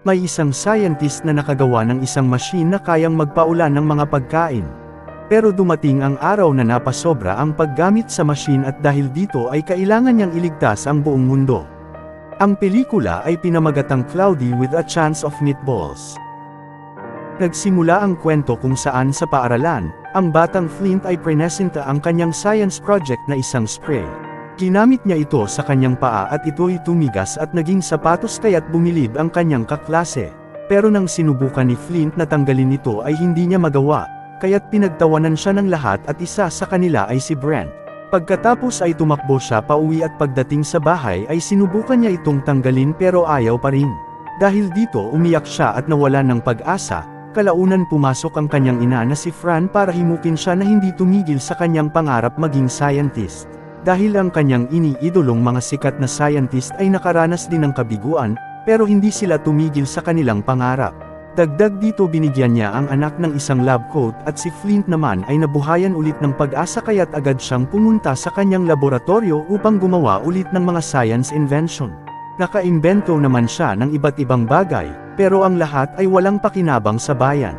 May isang scientist na nakagawa ng isang machine na kayang magpaulan ng mga pagkain. Pero dumating ang araw na napasobra ang paggamit sa machine at dahil dito ay kailangan niyang iligtas ang buong mundo. Ang pelikula ay pinamagatang Cloudy with a Chance of Meatballs. Nagsimula ang kwento kung saan sa paaralan, ang batang Flint ay presenta ang kanyang science project na isang spray. Ginamit niya ito sa kanyang paa at ito'y tumigas at naging sapatos kaya't bumilib ang kanyang kaklase. Pero nang sinubukan ni Flint na tanggalin ito ay hindi niya magawa, kaya't pinagtawanan siya ng lahat at isa sa kanila ay si Brent. Pagkatapos ay tumakbo siya pauwi at pagdating sa bahay ay sinubukan niya itong tanggalin pero ayaw pa rin. Dahil dito umiyak siya at nawalan ng pag-asa. Kalaunan pumasok ang kanyang ina na si Fran para himukin siya na hindi tumigil sa kanyang pangarap maging scientist. Dahil ang kanyang iniidolong mga sikat na scientist ay nakaranas din ng kabiguan, pero hindi sila tumigil sa kanilang pangarap. Dagdag dito binigyan niya ang anak ng isang lab coat at si Flint naman ay nabuhayan ulit ng pag-asa kaya't agad siyang pumunta sa kanyang laboratorio upang gumawa ulit ng mga science invention. Nakaimbento naman siya ng iba't ibang bagay, pero ang lahat ay walang pakinabang sa bayan.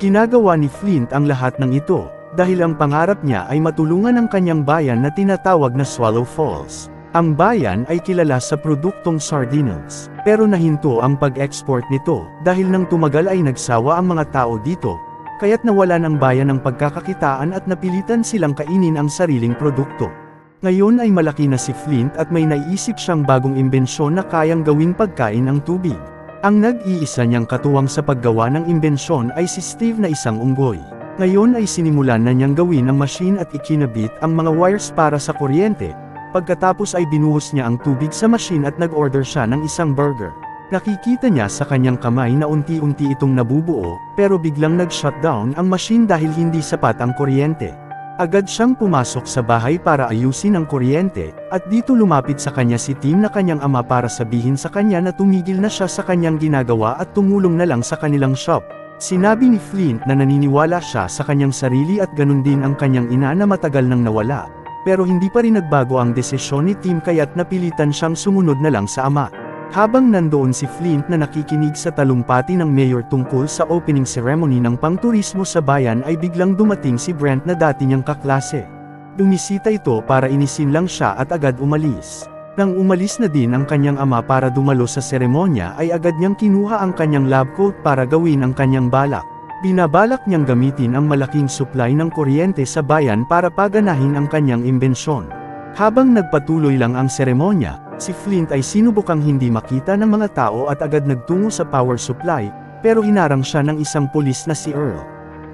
Ginagawa ni Flint ang lahat ng ito, dahil ang pangarap niya ay matulungan ang kanyang bayan na tinatawag na Swallow Falls. Ang bayan ay kilala sa produktong sardinas, pero nahinto ang pag-export nito, dahil nang tumagal ay nagsawa ang mga tao dito, kaya't nawalan ang bayan ng pagkakakitaan at napilitan silang kainin ang sariling produkto. Ngayon ay malaki na si Flint at may naisip siyang bagong imbensyon na kayang gawing pagkain ang tubig. Ang nag-iisa niyang katuwang sa paggawa ng imbensyon ay si Steve na isang unggoy. Ngayon ay sinimulan na niyang gawin ang machine at ikinabit ang mga wires para sa kuryente. Pagkatapos ay binuhos niya ang tubig sa machine at nag-order siya ng isang burger. Nakikita niya sa kanyang kamay na unti-unti itong nabubuo, pero biglang nag-shutdown ang machine dahil hindi sapat ang kuryente. Agad siyang pumasok sa bahay para ayusin ang kuryente, at dito lumapit sa kanya si Tim na kanyang ama para sabihin sa kanya na tumigil na siya sa kanyang ginagawa at tumulong na lang sa kanilang shop. Sinabi ni Flint na naniniwala siya sa kanyang sarili at ganun din ang kanyang ina na matagal nang nawala. Pero hindi pa rin nagbago ang desisyon ni Tim kaya't napilitan siyang sumunod na lang sa ama. Habang nandoon si Flint na nakikinig sa talumpati ng mayor tungkol sa opening ceremony ng pangturismo sa bayan ay biglang dumating si Brent na dati niyang kaklase. Bumisita ito para inisin lang siya at agad umalis. Nang umalis na din ang kanyang ama para dumalo sa seremonya ay agad niyang kinuha ang kanyang lab coat para gawin ang kanyang balak. Binabalak niyang gamitin ang malaking supply ng kuryente sa bayan para paganahin ang kanyang imbensyon. Habang nagpatuloy lang ang seremonya, si Flint ay sinubukang hindi makita ng mga tao at agad nagtungo sa power supply, pero hinarang siya ng isang pulis na si Earl.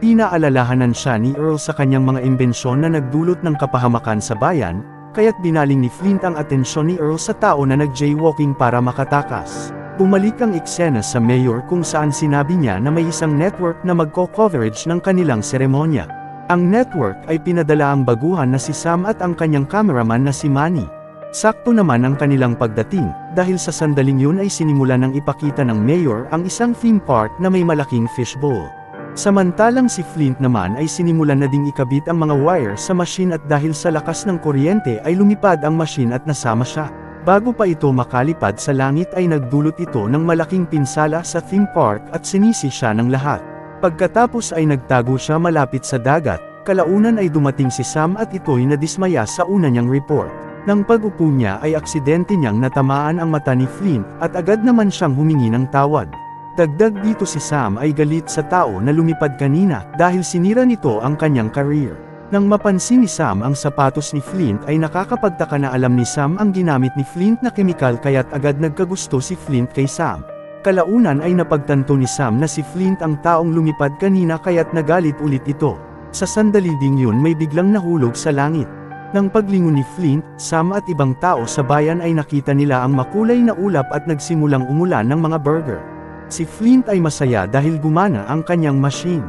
Pinaalalahanan siya ni Earl sa kanyang mga imbensyon na nagdulot ng kapahamakan sa bayan, kaya't binaling ni Flint ang atensyon ni Earl sa tao na nag-jaywalking para makatakas. Bumalik ang eksena sa mayor kung saan sinabi niya na may isang network na magko-coverage ng kanilang seremonya. Ang network ay pinadala ang baguhan na si Sam at ang kanyang cameraman na si Manny. Sakto naman ang kanilang pagdating, dahil sa sandaling yun ay sinimulan ng ipakita ng mayor ang isang theme park na may malaking fishbowl. Samantalang si Flint naman ay sinimulan na ding ikabit ang mga wire sa machine at dahil sa lakas ng kuryente ay lumipad ang machine at nasama siya. Bago pa ito makalipad sa langit ay nagdulot ito ng malaking pinsala sa theme park at sinisi siya ng lahat. Pagkatapos ay nagtago siya malapit sa dagat, kalaunan ay dumating si Sam at ito'y nadismaya sa una niyang report. Nang pag-upo niya ay aksidente niyang natamaan ang mata ni Flint at agad naman siyang humingi ng tawad. Dagdag dito si Sam ay galit sa tao na lumipad kanina dahil sinira nito ang kanyang career. Nang mapansin ni Sam ang sapatos ni Flint ay nakakapagtaka na alam ni Sam ang ginamit ni Flint na kemikal kaya't agad nagkagusto si Flint kay Sam. Kalaunan ay napagtanto ni Sam na si Flint ang taong lumipad kanina kaya't nagalit ulit ito. Sa sandali ding yun may biglang nahulog sa langit. Nang paglingon ni Flint, Sam at ibang tao sa bayan ay nakita nila ang makulay na ulap at nagsimulang umulan ng mga burger. Si Flint ay masaya dahil gumana ang kanyang machine.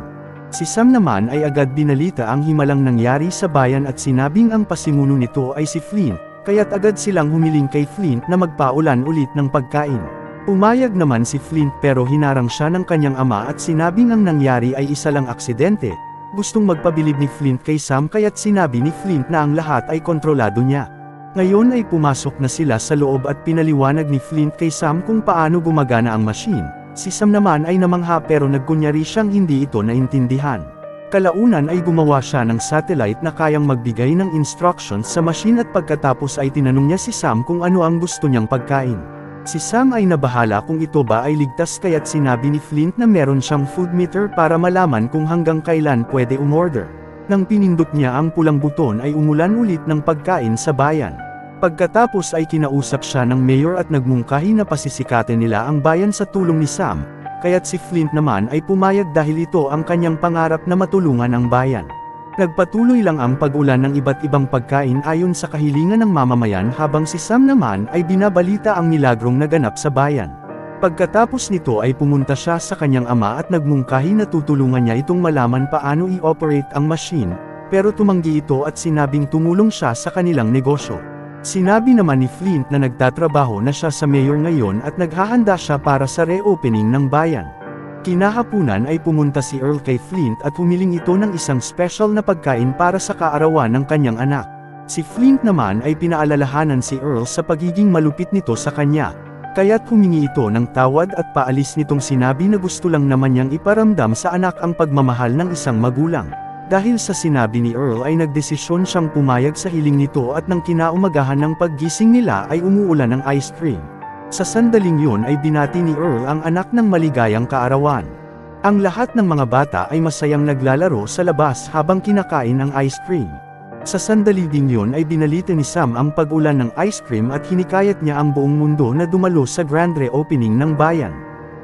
Si Sam naman ay agad binalita ang himalang nangyari sa bayan at sinabing ang pasimuno nito ay si Flint, kaya't agad silang humiling kay Flint na magpaulan ulit ng pagkain. Pumayag naman si Flint pero hinarang siya ng kanyang ama at sinabing ang nangyari ay isa lang aksidente. Gustong magpabilib ni Flint kay Sam kaya't sinabi ni Flint na ang lahat ay kontrolado niya. Ngayon ay pumasok na sila sa loob at pinaliwanag ni Flint kay Sam kung paano gumagana ang machine. Si Sam naman ay namangha pero nagkunyari siyang hindi ito naintindihan. Kalaunan ay gumawa siya ng satellite na kayang magbigay ng instructions sa machine at pagkatapos ay tinanong niya si Sam kung ano ang gusto niyang pagkain. Si Sam ay nabahala kung ito ba ay ligtas kaya't sinabi ni Flint na meron siyang food meter para malaman kung hanggang kailan pwede umorder. Nang pinindot niya ang pulang buton ay umulan ulit ng pagkain sa bayan. Pagkatapos ay kinausap siya ng mayor at nagmungkahi na pasisikatin nila ang bayan sa tulong ni Sam, kaya't si Flint naman ay pumayag dahil ito ang kanyang pangarap na matulungan ang bayan. Nagpatuloy lang ang pag-ulan ng iba't ibang pagkain ayon sa kahilingan ng mamamayan habang si Sam naman ay binabalita ang milagrong naganap sa bayan. Pagkatapos nito ay pumunta siya sa kanyang ama at nagmungkahi na tutulungan niya itong malaman paano i-operate ang machine, pero tumanggi ito at sinabing tumulong siya sa kanilang negosyo. Sinabi naman ni Flint na nagtatrabaho na siya sa mayor ngayon at naghahanda siya para sa reopening ng bayan. Kinahapunan ay pumunta si Earl kay Flint at humiling ito ng isang special na pagkain para sa kaarawan ng kanyang anak. Si Flint naman ay pinaalalahanan si Earl sa pagiging malupit nito sa kanya. Kaya't humingi ito ng tawad at paalis nitong sinabi na gusto lang naman niyang iparamdam sa anak ang pagmamahal ng isang magulang. Dahil sa sinabi ni Earl ay nagdesisyon siyang pumayag sa hiling nito at nang kinaumagahan ng paggising nila ay umuulan ng ice cream. Sa sandaling yun ay binati ni Earl ang anak ng maligayang kaarawan. Ang lahat ng mga bata ay masayang naglalaro sa labas habang kinakain ang ice cream. Sa sandali ding yun ay binalita ni Sam ang pag-ulan ng ice cream at hinikayat niya ang buong mundo na dumalo sa grand reopening ng bayan.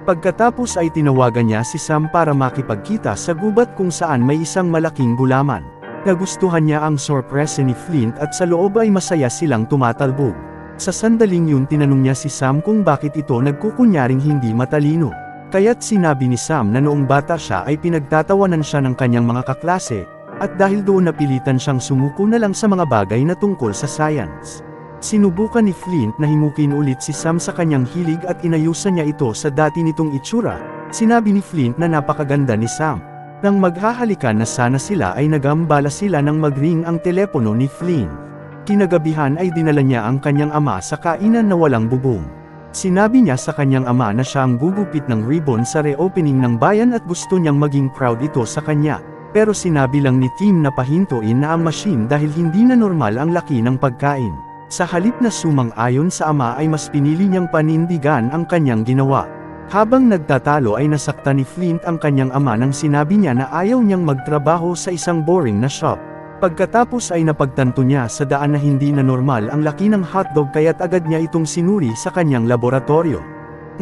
Pagkatapos ay tinawagan niya si Sam para makipagkita sa gubat kung saan may isang malaking gulaman. Nagustuhan niya ang sorpresa ni Flint at sa loob ay masaya silang tumatalbog. Sa sandaling yun tinanong niya si Sam kung bakit ito nagkukunyaring hindi matalino. Kaya't sinabi ni Sam na noong bata siya ay pinagtatawanan siya ng kanyang mga kaklase, at dahil doon napilitan siyang sumuko na lang sa mga bagay na tungkol sa science. Sinubukan ni Flint na himukin ulit si Sam sa kanyang hilig at inayusan niya ito sa dati nitong itsura. Sinabi ni Flint na napakaganda ni Sam. Nang maghahalikan na sana sila ay nagambala sila nang magring ang telepono ni Flint. Kinagabihan ay dinala niya ang kanyang ama sa kainan na walang bubong. Sinabi niya sa kanyang ama na siya ang gugupit ng ribbon sa reopening ng bayan at gusto niyang maging proud ito sa kanya. Pero sinabi lang ni Tim na pahintuin na ang machine dahil hindi na normal ang laki ng pagkain. Sa halip na sumang-ayon sa ama ay mas pinili niyang panindigan ang kanyang ginawa. Habang nagtatalo ay nasaktan ni Flint ang kanyang ama nang sinabi niya na ayaw niyang magtrabaho sa isang boring na shop. Pagkatapos ay napagtanto niya sa daan na hindi na normal ang laki ng hotdog kaya't agad niya itong sinuri sa kanyang laboratorio.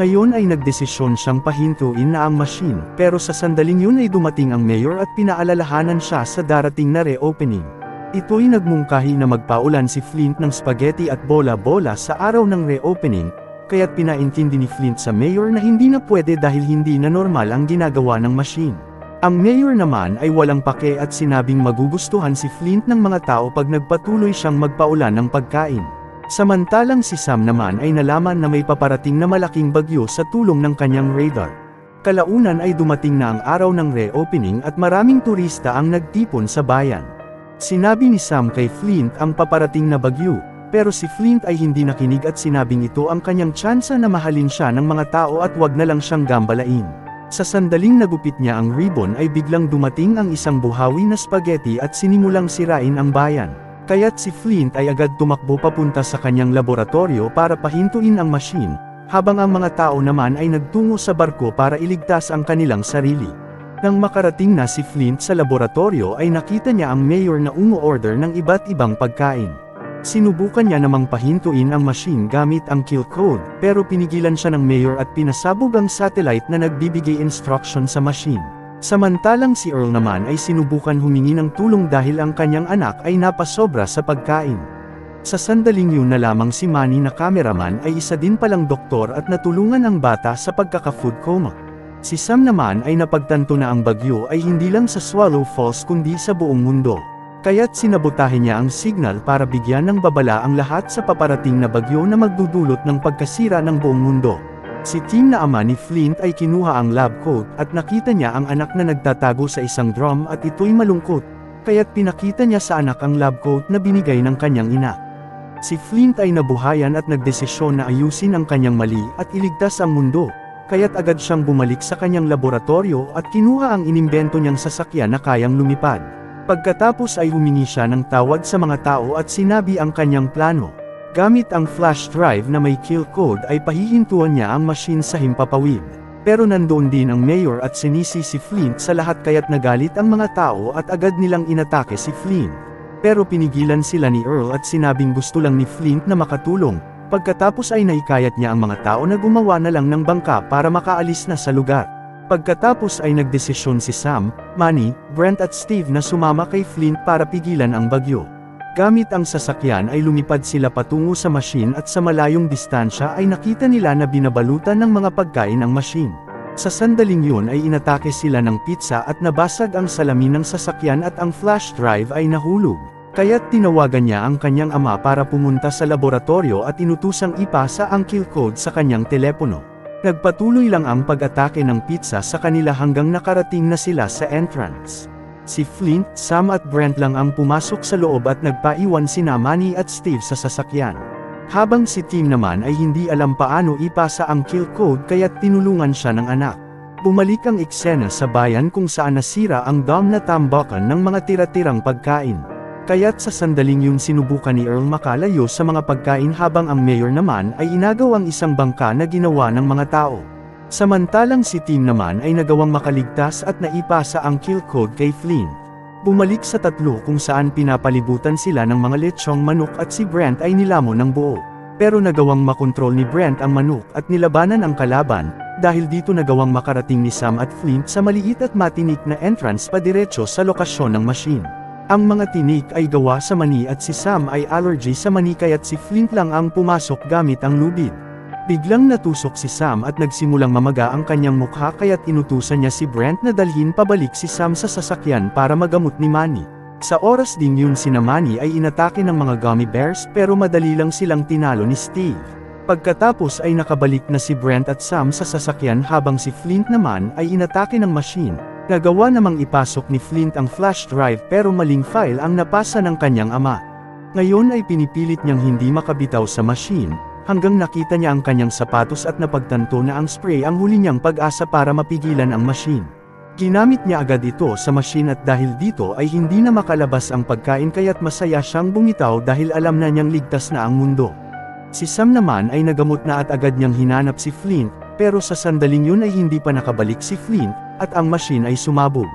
Ngayon ay nagdesisyon siyang pahintuin na ang machine, pero sa sandaling yun ay dumating ang mayor at pinaalalahanan siya sa darating na reopening. Ito'y nagmungkahi na magpaulan si Flint ng spaghetti at bola-bola sa araw ng reopening, kaya't pinaintindi ni Flint sa mayor na hindi na pwede dahil hindi na normal ang ginagawa ng machine. Ang mayor naman ay walang pake at sinabing magugustuhan si Flint ng mga tao pag nagpatuloy siyang magpaulan ng pagkain. Samantalang si Sam naman ay nalaman na may paparating na malaking bagyo sa tulong ng kanyang radar. Kalaunan ay dumating na ang araw ng reopening at maraming turista ang nagtipon sa bayan. Sinabi ni Sam kay Flint ang paparating na bagyo, pero si Flint ay hindi nakinig at sinabing ito ang kanyang tsansa na mahalin siya ng mga tao at wag na lang siyang gambalain. Sa sandaling nagupit niya ang ribbon ay biglang dumating ang isang buhawi na spaghetti at sinimulang sirain ang bayan. Kaya't si Flint ay agad tumakbo papunta sa kanyang laboratorio para pahintuin ang machine, habang ang mga tao naman ay nagtungo sa barko para iligtas ang kanilang sarili. Nang makarating na si Flint sa laboratorio ay nakita niya ang mayor na umu-order ng iba't ibang pagkain. Sinubukan niya namang pahintuin ang machine gamit ang kill code, pero pinigilan siya ng mayor at pinasabog ang satellite na nagbibigay instruction sa machine. Samantalang si Earl naman ay sinubukan humingi ng tulong dahil ang kanyang anak ay napasobra sa pagkain. Sa sandaling yun na lamang si Manny na cameraman ay isa din palang doktor at natulungan ang bata sa pagkaka-food coma. Si Sam naman ay napagtanto na ang bagyo ay hindi lang sa Swallow Falls kundi sa buong mundo. Kaya't sinabotahe niya ang signal para bigyan ng babala ang lahat sa paparating na bagyo na magdudulot ng pagkasira ng buong mundo. Si Tim na ama ni Flint ay kinuha ang lab coat at nakita niya ang anak na nagtatago sa isang drum at ito'y malungkot, kaya't pinakita niya sa anak ang lab coat na binigay ng kanyang ina. Si Flint ay nabuhayan at nagdesisyon na ayusin ang kanyang mali at iligtas ang mundo, kaya't agad siyang bumalik sa kanyang laboratorio at kinuha ang inimbento niyang sasakyan na kayang lumipad. Pagkatapos ay humingi siya ng tawad sa mga tao at sinabi ang kanyang plano. Gamit ang flash drive na may kill code ay pahihintuan niya ang machine sa himpapawid. Pero nandoon din ang mayor at sinisi si Flint sa lahat kaya't nagalit ang mga tao at agad nilang inatake si Flint. Pero pinigilan sila ni Earl at sinabing gusto lang ni Flint na makatulong. Pagkatapos ay naikayat niya ang mga tao na gumawa na lang ng bangka para makaalis na sa lugar. Pagkatapos ay nagdesisyon si Sam, Manny, Brent at Steve na sumama kay Flint para pigilan ang bagyo. Gamit ang sasakyan ay lumipad sila patungo sa machine at sa malayong distansya ay nakita nila na binabalutan ng mga pagkain ang machine. Sa sandaling yun ay inatake sila ng pizza at nabasag ang salamin ng sasakyan at ang flash drive ay nahulog. Kaya't tinawagan niya ang kanyang ama para pumunta sa laboratorio at inutusang ipasa ang kill code sa kanyang telepono. Nagpatuloy lang ang pag-atake ng pizza sa kanila hanggang nakarating na sila sa entrance. Si Flint, Sam at Brent lang ang pumasok sa loob at nagpaiwan sina Manny at Steve sa sasakyan. Habang si Tim naman ay hindi alam paano ipasa ang kill code kaya't tinulungan siya ng anak. Bumalik ang eksena sa bayan kung saan nasira ang dam na tambakan ng mga tira-tirang pagkain. Kaya't sa sandaling yun sinubukan ni Earl makalayo sa mga pagkain habang ang mayor naman ay inagaw ang isang bangka na ginawa ng mga tao. Samantalang si Tim naman ay nagawang makaligtas at naipasa ang kill code kay Flint. Bumalik sa tatlo kung saan pinapalibutan sila ng mga lechong manok at si Brent ay nilamon ng buo. Pero nagawang makontrol ni Brent ang manok at nilabanan ang kalaban, dahil dito nagawang makarating ni Sam at Flint sa maliit at matinik na entrance padiretso sa lokasyon ng machine. Ang mga tinik ay gawa sa mani at si Sam ay allergy sa mani kaya't si Flint lang ang pumasok gamit ang lubid. Biglang natusok si Sam at nagsimulang mamaga ang kanyang mukha kaya't inutusan niya si Brent na dalhin pabalik si Sam sa sasakyan para magamot ni Manny. Sa oras ding yun sina Manny ay inatake ng mga gummy bears pero madali lang silang tinalo ni Steve. Pagkatapos ay nakabalik na si Brent at Sam sa sasakyan habang si Flint naman ay inatake ng machine. Nagawa namang ipasok ni Flint ang flash drive pero maling file ang napasa ng kanyang ama. Ngayon ay pinipilit niyang hindi makabitaw sa machine, hanggang nakita niya ang kanyang sapatos at napagtanto na ang spray ang huli niyang pag-asa para mapigilan ang machine. Ginamit niya agad ito sa machine at dahil dito ay hindi na makalabas ang pagkain kaya't masaya siyang bumitaw dahil alam na niyang ligtas na ang mundo. Si Sam naman ay nagamot na at agad niyang hinanap si Flint, pero sa sandaling yun ay hindi pa nakabalik si Flint, at ang machine ay sumabog.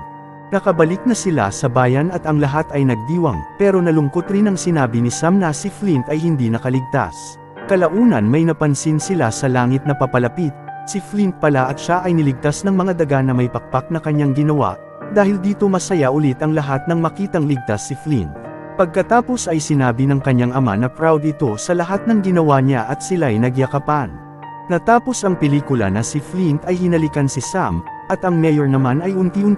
Nakabalik na sila sa bayan at ang lahat ay nagdiwang, pero nalungkot rin ang sinabi ni Sam na si Flint ay hindi nakaligtas. Kalaunan may napansin sila sa langit na papalapit, si Flint pala at siya ay niligtas ng mga daga na may pakpak na kanyang ginawa, dahil dito masaya ulit ang lahat nang makitang ligtas si Flint. Pagkatapos ay sinabi ng kanyang ama na proud ito sa lahat ng ginawa niya at sila'y nagyakapan. Natapos ang pelikula na si Flint ay hinalikan si Sam, at ang mayor naman ay unti-unti